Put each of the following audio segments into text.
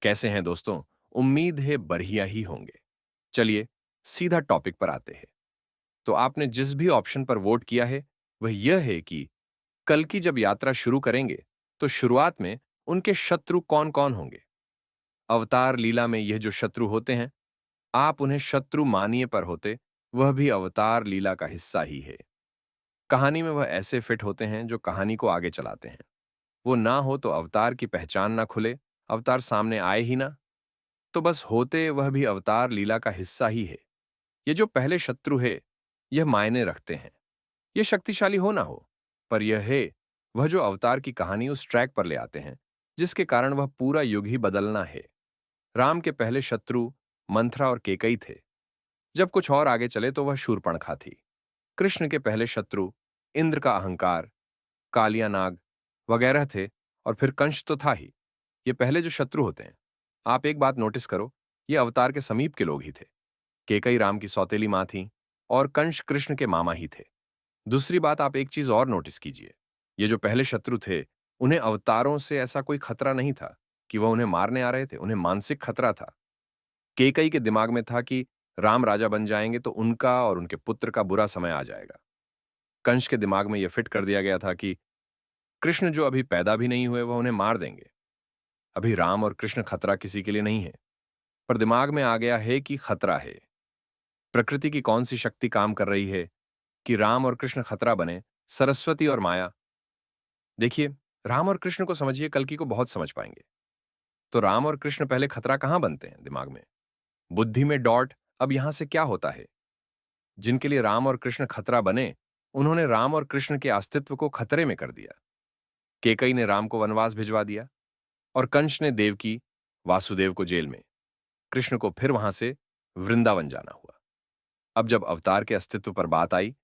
कैसे हैं दोस्तों? उम्मीद है बढ़िया ही होंगे। चलिए सीधा टॉपिक पर आते हैं। तो आपने जिस भी ऑप्शन पर वोट किया है, वह यह है कि कल की जब यात्रा शुरू करेंगे, तो शुरुआत में उनके शत्रु कौन-कौन होंगे? अवतार लीला में यह जो शत्रु होते हैं, आप उन्हें शत्रु मानिए पर होते, वह भी अवतार लीला का हिस्सा ही है। कहानी में वह ऐसे फिट होते हैं जो कहानी को आगे चलाते हैं। वो ना हो तो अवतार की पहचान ना खुले, अवतार सामने आए ही ना, तो बस होते वह भी अवतार लीला का हिस्सा ही है। ये जो पहले शत्रु है, यह मायने रखते हैं। यह शक्तिशाली हो ना हो, पर यह है वह जो अवतार की कहानी उस ट्रैक पर ले आते हैं, जिसके कारण वह पूरा युग ही बदलना है। राम के पहले शत्रु मंथरा और केकई थे। जब कुछ और आगे चले तो वह शूर्पणखा थी। कृष्ण के पहले शत्रु इंद्र का अहंकार, कालिया नाग वगैरह थे, और फिर कंस तो था ही। ये पहले जो शत्रु होते हैं, आप एक बात नोटिस करो, ये अवतार के समीप के लोग ही थे। केकई राम की सौतेली मां थी और कंस कृष्ण के मामा ही थे। दूसरी बात, आप एक चीज और नोटिस कीजिए। ये जो पहले शत्रु थे, उन्हें अवतारों से ऐसा कोई खतरा नहीं था कि वह उन्हें मारने आ रहे थे, उन्हें मानसिक खतरा था। केकई के दिमाग में था कि राम राजा बन जाएंगे तो उनका और उनके पुत्र का बुरा समय आ जाएगा। कंस के दिमाग में यह फिट कर दिया गया था कि कृष्ण जो अभी पैदा भी नहीं हुए, वह उन्हें मार देंगे। अभी राम और कृष्ण खतरा किसी के लिए नहीं है, पर दिमाग में आ गया है कि खतरा है। प्रकृति की कौन सी शक्ति काम कर रही है कि राम और कृष्ण खतरा बने? सरस्वती और माया। देखिए, राम और कृष्ण को समझिए, कल्कि को बहुत समझ पाएंगे। तो राम और कृष्ण पहले खतरा कहां बनते हैं? दिमाग में, बुद्धि में डॉट। अब यहां से क्या होता है? जिनके लिए राम और कृष्ण खतरा बने, उन्होंने राम और कृष्ण के अस्तित्व को खतरे में कर दिया। केकई ने राम को वनवास भिजवा दिया, और कंस ने देवकी वासुदेव को जेल में। कृष्ण को फिर वहां से वृंदावन जाना हुआ। अब जब अवतार के अस्तित्व पर बात आई,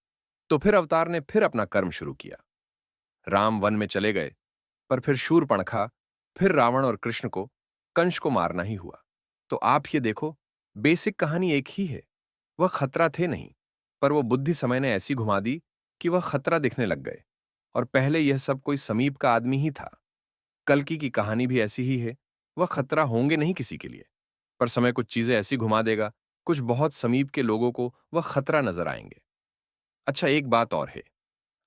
तो फिर अवतार ने फिर अपना कर्म शुरू किया। राम वन में चले गए, पर फिर शूरपणखा, फिर रावण और कृष्ण को, कंस को मारना ही हुआ। तो आप ये देखो, बेसिक कहानी एक ही है। वह खतरा थे नहीं, पर वो बुद्धि समय ने ऐसी घुमा दी कि वह खतरा दिखने लग गए, और पहले यह सब कोई समीप का आदमी ही था। कल्कि की कहानी भी ऐसी ही है। वह खतरा होंगे नहीं किसी के लिए, पर समय कुछ चीजें ऐसी घुमा देगा, कुछ बहुत समीप के लोगों को वह खतरा नजर आएंगे। अच्छा, एक बात और है।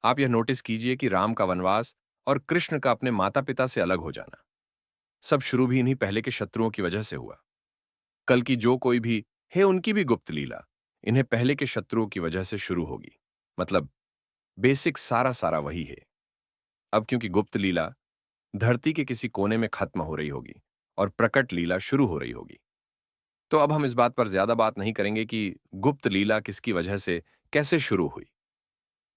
आप यह नोटिस कीजिए कि राम का वनवास और कृष्ण का अपने माता पिता से अलग हो जाना, सब शुरू भी इन्हीं पहले के शत्रुओं की वजह से हुआ। कल की जो कोई भी है, उनकी भी गुप्त लीला इन्हें पहले के शत्रुओं की वजह से शुरू होगी। मतलब बेसिक सारा सारा वही है। अब क्योंकि गुप्त लीला धरती के किसी कोने में खत्म हो रही होगी और प्रकट लीला शुरू हो रही होगी, तो अब हम इस बात पर ज्यादा बात नहीं करेंगे कि गुप्त लीला किसकी वजह से कैसे शुरू हुई।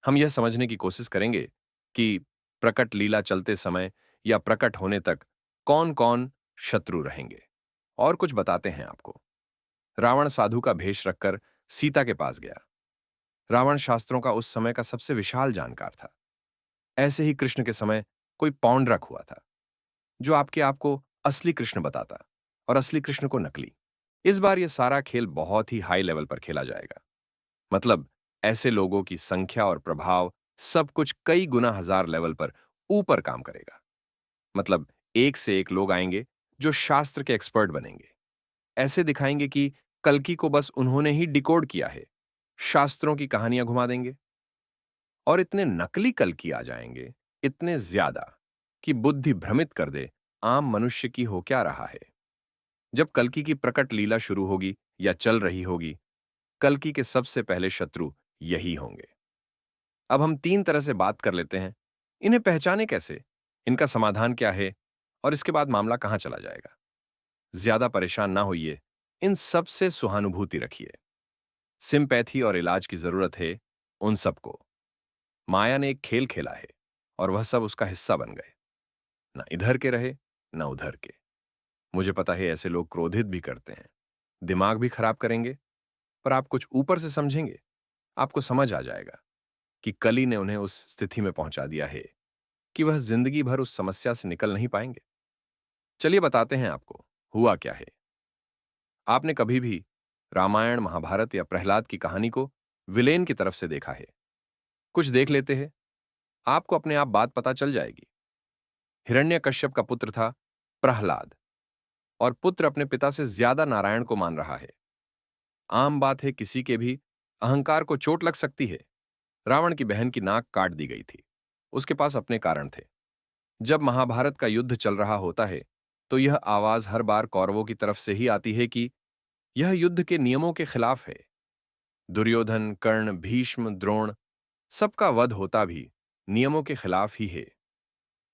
हम यह समझने की कोशिश करेंगे कि प्रकट लीला चलते समय या प्रकट होने तक कौन कौन शत्रु रहेंगे। और कुछ बताते हैं आपको। रावण साधु का भेष रखकर सीता के पास गया। रावण शास्त्रों का उस समय का सबसे विशाल जानकार था। ऐसे ही कृष्ण के समय कोई पौंड्रक हुआ था, जो आपके आप को असली कृष्ण बताता और असली कृष्ण को नकली। इस बार यह सारा खेल बहुत ही हाई लेवल पर खेला जाएगा। मतलब ऐसे लोगों की संख्या और प्रभाव, सब कुछ कई गुना हजार लेवल पर ऊपर काम करेगा। मतलब एक से एक लोग आएंगे जो शास्त्र के एक्सपर्ट बनेंगे। ऐसे दिखाएंगे कि कल्कि को बस उन्होंने ही डिकोड किया है। शास्त्रों की कहानियां घुमा देंगे, और इतने नकली कल्कि आ जाएंगे, इतने ज्यादा, कि बुद्धि भ्रमित कर दे आम मनुष्य की हो क्या रहा है। जब कल्कि की प्रकट लीला शुरू होगी या चल रही होगी, कल्कि के सबसे पहले शत्रु यही होंगे। अब हम तीन तरह से बात कर लेते हैं। इन्हें पहचाने कैसे, इनका समाधान क्या है, और इसके बाद मामला कहां चला जाएगा। ज्यादा परेशान ना होइए, इन सब से सहानुभूति रखिए। सिंपैथी और इलाज की जरूरत है उन सबको। माया ने एक खेल खेला है, और वह सब उसका हिस्सा बन गए। ना इधर के रहे, ना उधर के। मुझे पता है ऐसे लोग क्रोधित भी करते हैं, दिमाग भी खराब करेंगे, पर आप कुछ ऊपर से समझेंगे, आपको समझ आ जाएगा कि कली ने उन्हें उस स्थिति में पहुंचा दिया है कि वह जिंदगी भर उस समस्या से निकल नहीं पाएंगे। चलिए बताते हैं आपको हुआ क्या है। आपने कभी भी रामायण, महाभारत या प्रहलाद की कहानी को विलेन की तरफ से देखा है? कुछ देख लेते हैं, आपको अपने आप बात पता चल जाएगी। हिरण्यकश्यप का पुत्र था प्रहलाद। और पुत्र अपने पिता से ज्यादा नारायण को मान रहा है। आम बात है, किसी के भी अहंकार को चोट लग सकती है। रावण की बहन की नाक काट दी गई थी। उसके पास अपने कारण थे। जब महाभारत का युद्ध चल रहा होता है तो यह आवाज हर बार कौरवों की तरफ से ही आती है कि यह युद्ध के नियमों के खिलाफ है। दुर्योधन, कर्ण, भीष्म, द्रोण, सबका वध होता भी नियमों के खिलाफ ही है।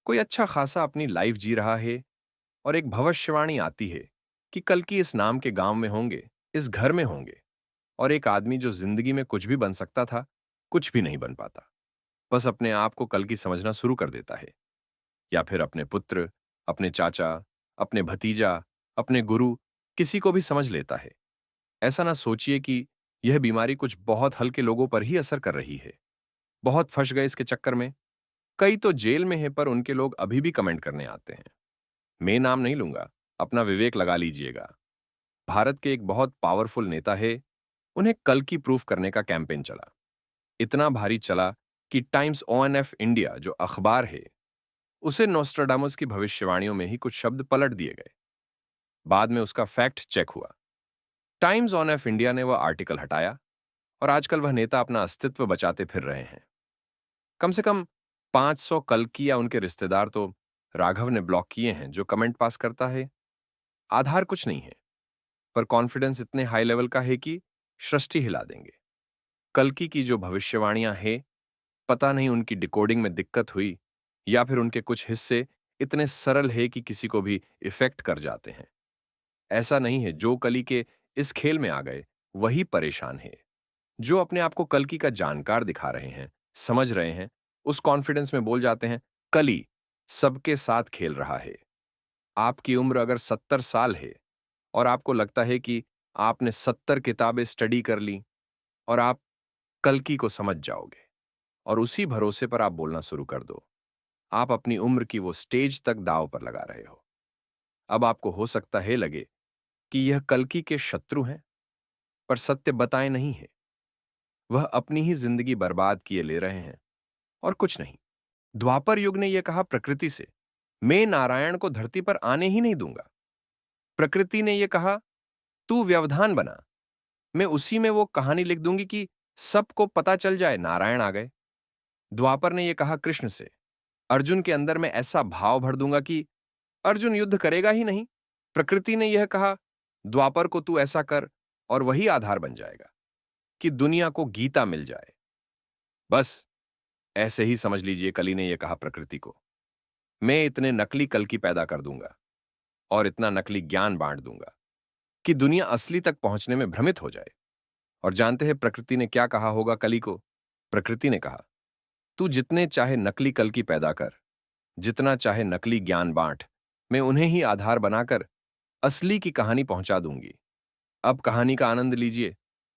कोई अच्छा खासा अपनी लाइफ जी रहा है और एक भविष्यवाणी आती है कि कल की इस नाम के गांव में होंगे, इस घर में होंगे, और एक आदमी जो जिंदगी में कुछ भी बन सकता था, कुछ भी नहीं बन पाता। बस अपने आप को कल की समझना शुरू कर देता है, या फिर अपने पुत्र, अपने चाचा, अपने भतीजा, अपने गुरु, किसी को भी समझ लेता है। ऐसा ना सोचिए कि यह बीमारी कुछ बहुत हल्के लोगों पर ही असर कर रही है। बहुत फंस गए इसके चक्कर में। कई तो जेल में है, पर उनके लोग अभी भी कमेंट करने आते हैं। मैं नाम नहीं लूंगा, अपना विवेक लगा लीजिएगा। भारत के एक बहुत पावरफुल नेता है, उन्हें कल की प्रूफ करने का कैंपेन चला। इतना भारी चला कि टाइम्स ONF इंडिया, जो अखबार है, उसे नोस्ट्राडामस की भविष्यवाणियों में ही कुछ शब्द पलट दिए गए। बाद में उसका फैक्ट चेक हुआ। टाइम्स ONF इंडिया ने वह आर्टिकल हटाया और आजकल वह नेता अपना अस्तित्व बचाते फिर रहे हैं। कम से कम 500 कल्कि या उनके रिश्तेदार तो राघव ने ब्लॉक किए हैं। जो कमेंट पास करता है, आधार कुछ नहीं है, पर कॉन्फिडेंस इतने हाई लेवल का है कि सृष्टि हिला देंगे। कल्कि की जो भविष्यवाणियां हैं, पता नहीं उनकी डिकोडिंग में दिक्कत हुई या फिर उनके कुछ हिस्से इतने सरल है कि किसी को भी इफेक्ट कर जाते हैं। ऐसा नहीं है, जो कली के इस खेल में आ गए वही परेशान है। जो अपने आप को कल्कि का जानकार दिखा रहे हैं, समझ रहे हैं, उस कॉन्फिडेंस में बोल जाते हैं कली सबके साथ खेल रहा है। आपकी उम्र अगर 70 साल है और आपको लगता है कि आपने 70 किताबें स्टडी कर ली और आप कल्कि को समझ जाओगे, और उसी भरोसे पर आप बोलना शुरू कर दो, आप अपनी उम्र की वो स्टेज तक दांव पर लगा रहे हो। अब आपको हो सकता है लगे कि यह कल्कि के शत्रु हैं, पर सत्य बताए नहीं है। वह अपनी ही जिंदगी बर्बाद किए ले रहे हैं और कुछ नहीं। द्वापर युग ने यह कहा प्रकृति से, मैं नारायण को धरती पर आने ही नहीं दूंगा। प्रकृति ने यह कहा, तू व्यवधान बना, मैं उसी में वो कहानी लिख दूंगी कि सबको पता चल जाए नारायण आ गए। द्वापर ने यह कहा कृष्ण से, अर्जुन के अंदर मैं ऐसा भाव भर दूंगा कि अर्जुन युद्ध करेगा ही नहीं। प्रकृति ने यह कहा, द्वापर को तू ऐसा कर, और वही आधार बन जाएगा कि दुनिया को गीता मिल जाए। बस ऐसे ही समझ लीजिए, कली ने यह कहा प्रकृति को, मैं इतने नकली कल्कि पैदा कर दूंगा और इतना नकली ज्ञान बांट दूंगा कि दुनिया असली तक पहुंचने में भ्रमित हो जाए। और जानते हैं प्रकृति ने क्या कहा होगा कली को? प्रकृति ने कहा, तू जितने चाहे नकली कल्कि पैदा कर, जितना चाहे नकली ज्ञान बांट, मैं उन्हें ही आधार बनाकर असली की कहानी पहुंचा दूंगी। अब कहानी का आनंद लीजिए,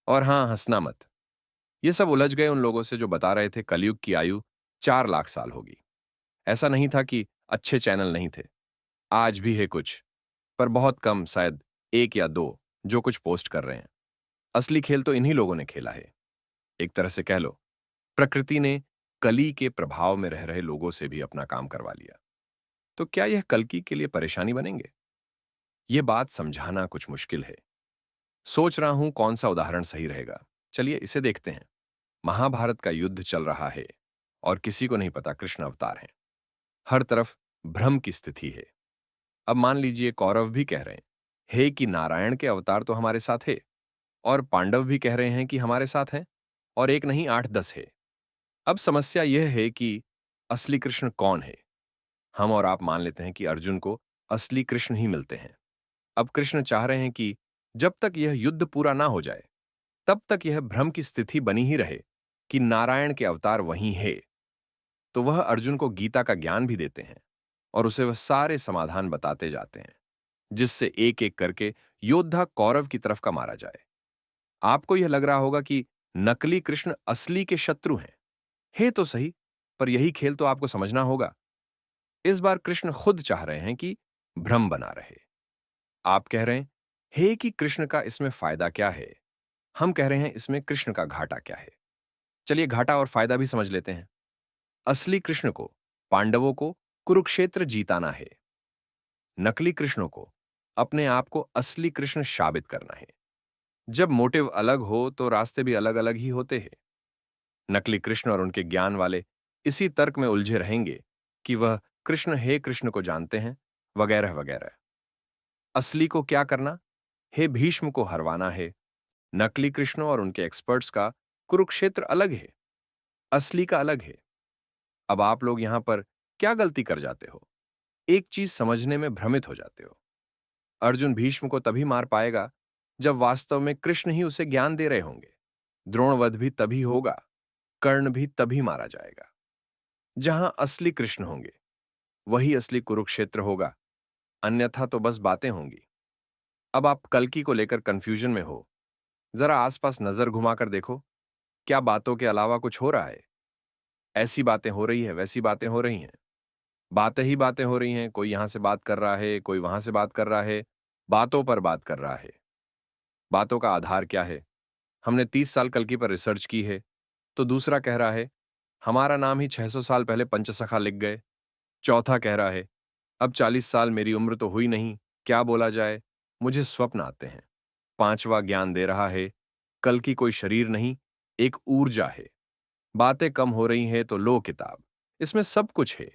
और हां, हंसना मत। ये सब उलझ गए उन लोगों से जो बता रहे थे कलयुग की आयु 4 लाख साल होगी। ऐसा नहीं था कि अच्छे चैनल नहीं थे, आज भी है कुछ, पर बहुत कम, शायद एक या दो, जो कुछ पोस्ट कर रहे हैं। असली खेल तो इन्हीं लोगों ने खेला है। एक तरह से कह लो, प्रकृति ने कली के प्रभाव में रह रहे लोगों से भी अपना काम करवा लिया। तो क्या यह कल्कि के लिए परेशानी बनेंगे? यह बात समझाना कुछ मुश्किल है। सोच रहा हूं कौन सा उदाहरण सही रहेगा। चलिए इसे देखते हैं। महाभारत का युद्ध चल रहा है और किसी को नहीं पता कृष्ण अवतार हैं। हर तरफ भ्रम की स्थिति है। अब मान लीजिए कौरव भी कह रहे हैं हे कि नारायण के अवतार तो हमारे साथ है, और पांडव भी कह रहे हैं कि हमारे साथ हैं, और एक नहीं 8-10 है। अब समस्या यह है कि असली कृष्ण कौन है? हम और आप मान लेते हैं कि अर्जुन को असली कृष्ण ही मिलते हैं। अब कृष्ण चाह रहे हैं कि जब तक यह युद्ध पूरा ना हो जाए, तब तक यह भ्रम की स्थिति बनी ही रहे कि नारायण के अवतार वही है। तो वह अर्जुन को गीता का ज्ञान भी देते हैं और उसे वह सारे समाधान बताते जाते हैं, जिससे एक एक करके योद्धा कौरव की तरफ का मारा जाए। आपको यह लग रहा होगा कि नकली कृष्ण असली के शत्रु हैं। है तो सही, पर यही खेल तो आपको समझना होगा। इस बार कृष्ण खुद चाह रहे हैं कि भ्रम बना रहे। आप कह रहे हैं हे कि कृष्ण का इसमें फायदा क्या है? हम कह रहे हैं इसमें कृष्ण का घाटा क्या है? चलिए घाटा और फायदा भी समझ लेते हैं। असली कृष्ण को, पांडवों को कुरुक्षेत्र जीताना है। नकली कृष्ण को अपने आप को असली कृष्ण साबित करना है। जब मोटिव अलग हो तो रास्ते भी अलग अलग ही होते हैं। नकली कृष्ण और उनके ज्ञान वाले इसी तर्क में उलझे रहेंगे कि वह कृष्ण हे कृष्ण को जानते हैं, वगैरह वगैरह। असली को क्या करना? हे भीष्म को हरवाना है। नकली कृष्ण और उनके एक्सपर्ट्स का कुरुक्षेत्र अलग है, असली का अलग है। अब आप लोग यहां पर क्या गलती कर जाते हो? एक चीज समझने में भ्रमित हो जाते हो। अर्जुन भीष्म को तभी मार पाएगा जब वास्तव में कृष्ण ही उसे ज्ञान दे रहे होंगे। द्रोणवध भी तभी होगा, कर्ण भी तभी मारा जाएगा जहां असली कृष्ण होंगे। वही असली कुरुक्षेत्र होगा, अन्यथा तो बस बातें होंगी। अब आप कल्कि को लेकर कंफ्यूजन में हो, जरा आसपास नजर घुमाकर देखो, क्या बातों के अलावा कुछ हो रहा है? ऐसी बातें हो रही है, वैसी बातें हो रही हैं, बातें ही बातें हो रही हैं। कोई यहां से बात कर रहा है, कोई वहां से बात कर रहा है, बातों पर बात कर रहा है। बातों का आधार क्या है? हमने 30 साल कल्कि पर रिसर्च की है, तो दूसरा कह रहा है हमारा नाम ही 600 साल पहले पंचसखा लिख गए। चौथा कह रहा है अब 40 साल मेरी उम्र तो हुई नहीं, क्या बोला जाए, मुझे स्वप्न आते हैं। पांचवा ज्ञान दे रहा है कल की कोई शरीर नहीं, एक ऊर्जा है। बातें कम हो रही हैं तो लो किताब, इसमें सब कुछ है।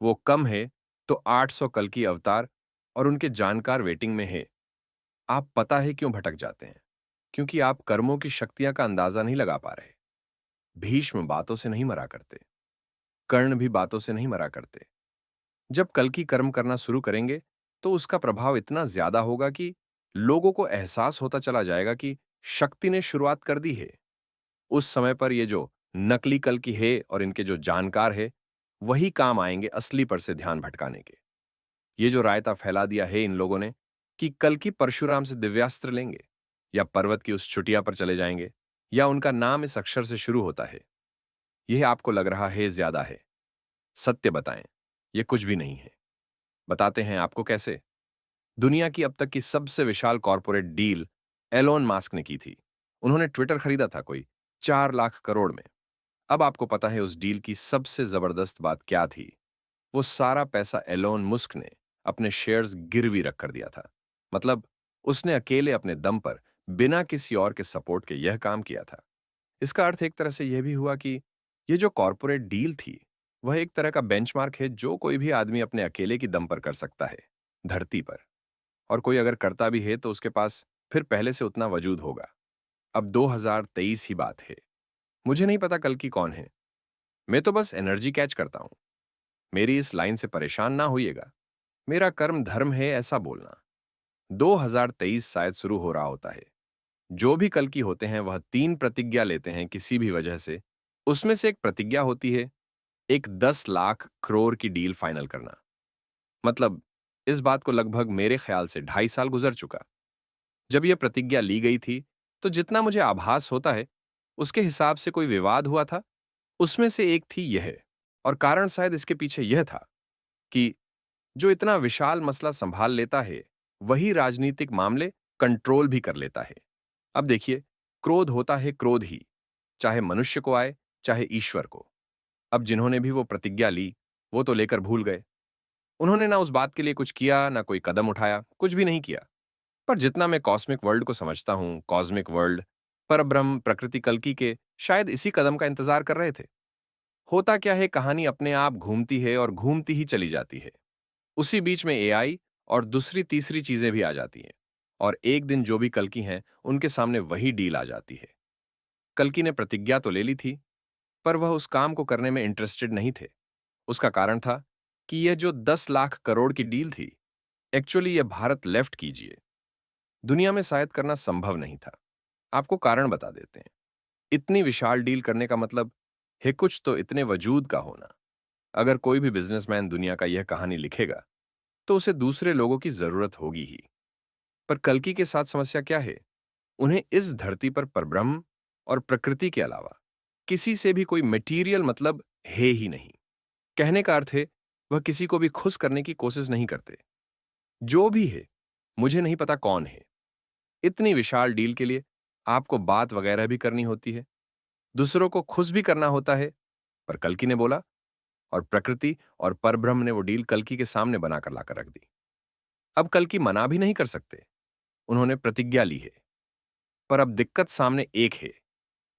वो कम है तो 800 कल की अवतार और उनके जानकार वेटिंग में है। आप पता है क्यों भटक जाते हैं? क्योंकि आप कर्मों की शक्तियां का अंदाजा नहीं लगा पा रहे। भीष्म बातों से नहीं मरा करते, कर्ण भी बातों से नहीं मरा करते। जब कल की कर्म करना शुरू करेंगे तो उसका प्रभाव इतना ज्यादा होगा कि लोगों को एहसास होता चला जाएगा कि शक्ति ने शुरुआत कर दी है। उस समय पर ये जो नकली कल की है और इनके जो जानकार है, वही काम आएंगे असली पर से ध्यान भटकाने के। ये जो रायता फैला दिया है इन लोगों ने कि कल की परशुराम से दिव्यास्त्र लेंगे, या पर्वत की उस चुटिया पर चले जाएंगे, या उनका नाम इस अक्षर से शुरू होता है, यह आपको लग रहा है ज्यादा है। सत्य बताएं, यह कुछ भी नहीं है। बताते हैं आपको कैसे। दुनिया की अब तक की सबसे विशाल कॉरपोरेट डील एलोन मास्क ने की थी। उन्होंने ट्विटर खरीदा था कोई 4 लाख करोड़ में। अब आपको पता है उस डील की सबसे जबरदस्त बात क्या थी? वो सारा पैसा एलोन मुस्क ने अपने शेयर्स गिरवी रख कर दिया था। मतलब उसने अकेले अपने दम पर बिना किसी और के सपोर्ट के यह काम किया था। इसका अर्थ एक तरह से यह भी हुआ कि यह जो कॉरपोरेट डील थी, वह एक तरह का बेंचमार्क है जो कोई भी आदमी अपने अकेले की दम पर कर सकता है धरती पर। और कोई अगर करता भी है तो उसके पास फिर पहले से उतना वजूद होगा। अब 2023 ही बात है। मुझे नहीं पता कल की कौन है। मैं तो बस एनर्जी कैच करता हूं। मेरी इस लाइन से परेशान ना होइएगा। मेरा कर्म धर्म है ऐसा बोलना। 2023 शायद शुरू हो रहा होता है। जो भी कल की होते हैं वह 3 प्रतिज्ञा लेते हैं किसी भी वजह से। उसमें से एक प्रतिज्ञा होती है एक 10 लाख करोड़ की डील फाइनल करना। मतलब इस बात को लगभग मेरे ख्याल से 2.5 साल गुजर चुका। जब यह प्रतिज्ञा ली गई थी तो जितना मुझे आभास होता है उसके हिसाब से कोई विवाद हुआ था। उसमें से एक थी यह, और कारण शायद इसके पीछे यह था कि जो इतना विशाल मसला संभाल लेता है वही राजनीतिक मामले कंट्रोल भी कर लेता है। अब देखिए, क्रोध होता है क्रोध ही, चाहे मनुष्य को आए चाहे ईश्वर को। अब जिन्होंने भी वो प्रतिज्ञा ली वो तो लेकर भूल गए। उन्होंने ना उस बात के लिए कुछ किया, ना कोई कदम उठाया, कुछ भी नहीं किया। पर जितना मैं कॉस्मिक वर्ल्ड को समझता हूं, कॉस्मिक वर्ल्ड, परब्रह्म, प्रकृति, कल्कि के शायद इसी कदम का इंतजार कर रहे थे। होता क्या है, कहानी अपने आप घूमती है और घूमती ही चली जाती है। उसी बीच में एआई और दूसरी तीसरी चीजें भी आ जाती हैं। और एक दिन जो भी कल्कि हैं उनके सामने वही डील आ जाती है। कल्कि ने प्रतिज्ञा तो ले ली थी, पर वह उस काम को करने में इंटरेस्टेड नहीं थे। उसका कारण था कि यह जो 10 लाख करोड़ की डील थी, एक्चुअली यह भारत लेफ्ट कीजिए दुनिया में शायद करना संभव नहीं था। आपको कारण बता देते हैं। इतनी विशाल डील करने का मतलब है कुछ तो इतने वजूद का होना। अगर कोई भी बिजनेसमैन दुनिया का यह कहानी लिखेगा तो उसे दूसरे लोगों की जरूरत होगी ही। पर कल्कि के साथ समस्या क्या है? उन्हें इस धरती पर परब्रह्म और प्रकृति के अलावा किसी से भी कोई मटेरियल मतलब है ही नहीं। कहने का अर्थ है वह किसी को भी खुश करने की कोशिश नहीं करते। जो भी है, मुझे नहीं पता कौन है। इतनी विशाल डील के लिए आपको बात वगैरह भी करनी होती है, दूसरों को खुश भी करना होता है। पर कल्कि ने बोला, और प्रकृति और परब्रह्म ने वो डील कल्कि के सामने बनाकर लाकर रख दी। अब कल की मना भी नहीं कर सकते, उन्होंने प्रतिज्ञा ली है। पर अब दिक्कत सामने एक है,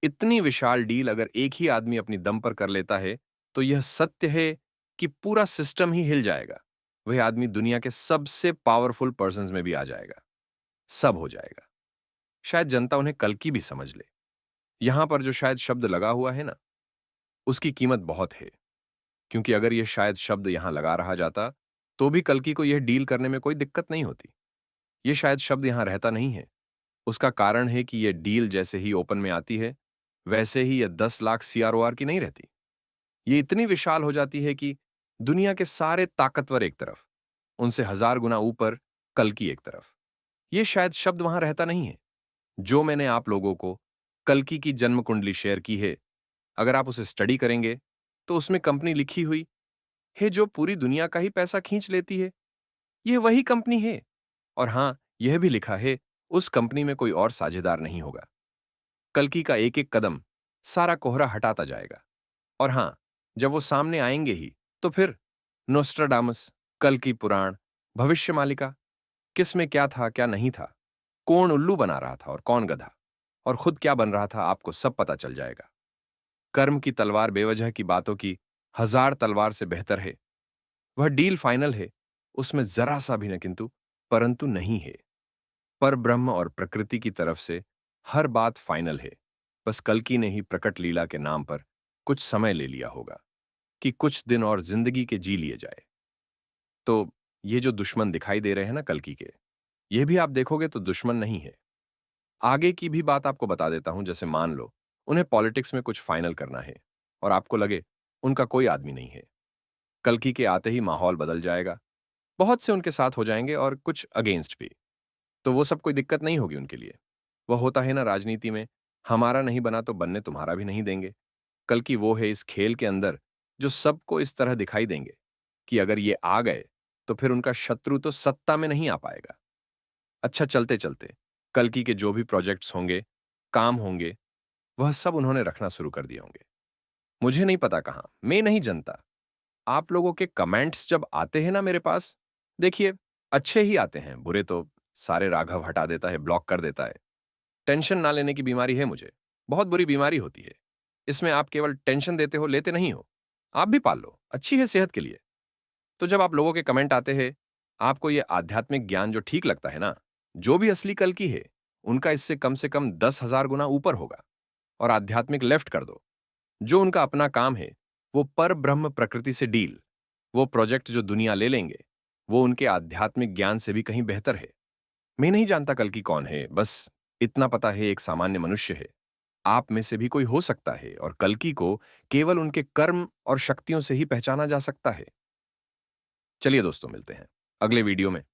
इतनी विशाल डील अगर एक ही आदमी अपनी दम पर कर लेता है, तो यह सत्य है कि पूरा सिस्टम ही हिल जाएगा। वह आदमी दुनिया के सबसे पावरफुल पर्सन्स में भी आ जाएगा, सब हो जाएगा। शायद जनता उन्हें कल की भी समझ ले। यहां पर जो शायद शब्द लगा हुआ है ना, उसकी कीमत बहुत है, क्योंकि अगर यह शायद शब्द यहां लगा रहा जाता, तो भी कल्कि को यह डील करने में कोई दिक्कत नहीं होती। यह शायद शब्द यहां रहता नहीं है। उसका कारण है कि यह डील जैसे ही ओपन में आती है, वैसे ही यह 10 लाख सीआरओआर की नहीं रहती। ये इतनी विशाल हो जाती है कि दुनिया के सारे ताकतवर एक तरफ, उनसे 1000 गुना ऊपर कल्कि एक तरफ। ये शायद शब्द वहां रहता नहीं है। जो मैंने आप लोगों को कल्कि की जन्म कुंडली शेयर की है, अगर आप उसे स्टडी करेंगे, तो उसमें कंपनी लिखी हुई है जो पूरी दुनिया का ही पैसा खींच लेती है। यह वही कंपनी है। और हां, यह भी लिखा है, उस कंपनी में कोई और साझेदार नहीं होगा। कल्कि का एक एक कदम सारा कोहरा हटाता जाएगा। और हां, जब वो सामने आएंगे ही, तो फिर नोस्ट्राडामस, कल्कि पुराण, भविष्यमालिका, किस में क्या था क्या नहीं था, कौन उल्लू बना रहा था और कौन गधा, और खुद क्या बन रहा था, आपको सब पता चल जाएगा। कर्म की तलवार बेवजह की बातों की 1000 तलवार से बेहतर है। वह डील फाइनल है, उसमें जरा सा भी न किंतु परंतु नहीं है। पर ब्रह्म और प्रकृति की तरफ से हर बात फाइनल है। बस कल्कि ने ही प्रकट लीला के नाम पर कुछ समय ले लिया होगा कि कुछ दिन और जिंदगी के जी लिए जाए। तो ये जो दुश्मन दिखाई दे रहे हैं ना कल्कि के, ये भी आप देखोगे तो दुश्मन नहीं है। आगे की भी बात आपको बता देता हूं। जैसे मान लो उन्हें पॉलिटिक्स में कुछ फाइनल करना है और आपको लगे उनका कोई आदमी नहीं है। कल्कि के आते ही माहौल बदल जाएगा। बहुत से उनके साथ हो जाएंगे और कुछ अगेंस्ट भी। तो वो सब कोई दिक्कत नहीं होगी उनके लिए। वह होता है ना राजनीति में, हमारा नहीं बना तो बनने तुम्हारा भी नहीं देंगे। कल्कि वो है इस खेल के अंदर जो सबको इस तरह दिखाई देंगे कि अगर ये आ गए, तो फिर उनका शत्रु तो सत्ता में नहीं आ पाएगा। अच्छा, चलते चलते कल्कि के जो भी प्रोजेक्ट्स होंगे, काम होंगे, वह सब उन्होंने रखना शुरू कर दिए होंगे। मुझे नहीं पता कहां, मैं नहीं जनता। आप लोगों के कमेंट्स जब आते हैं ना मेरे पास, देखिए, अच्छे ही आते हैं, बुरे तो सारे राघव हटा देता है, ब्लॉक कर देता है। टेंशन ना लेने की बीमारी है मुझे, बहुत बुरी बीमारी होती है। इसमें आप केवल टेंशन देते हो, लेते नहीं हो। आप भी पाल लो, अच्छी है सेहत के लिए। तो जब आप लोगों के कमेंट आते हैं, आपको ये आध्यात्मिक ज्ञान जो ठीक लगता है ना, जो भी असली कल्कि है, उनका इससे कम से कम 10,000 गुना ऊपर होगा। और आध्यात्मिक लेफ्ट कर दो। जो उनका अपना काम है, वो पर ब्रह्म प्रकृति से डील, वो प्रोजेक्ट जो दुनिया ले लेंगे, वो उनके आध्यात्मिक ज्ञान से भी कहीं बेहतर है। मैं नहीं जानता कल्कि कौन है, बस इतना पता है एक सामान्य मनुष्य है। आप में से भी कोई हो सकता है, और कल्कि को केवल उनके कर्म और शक्तियों से ही पहचाना जा सकता है। चलिए दोस्तों, मिलते हैं अगले वीडियो में।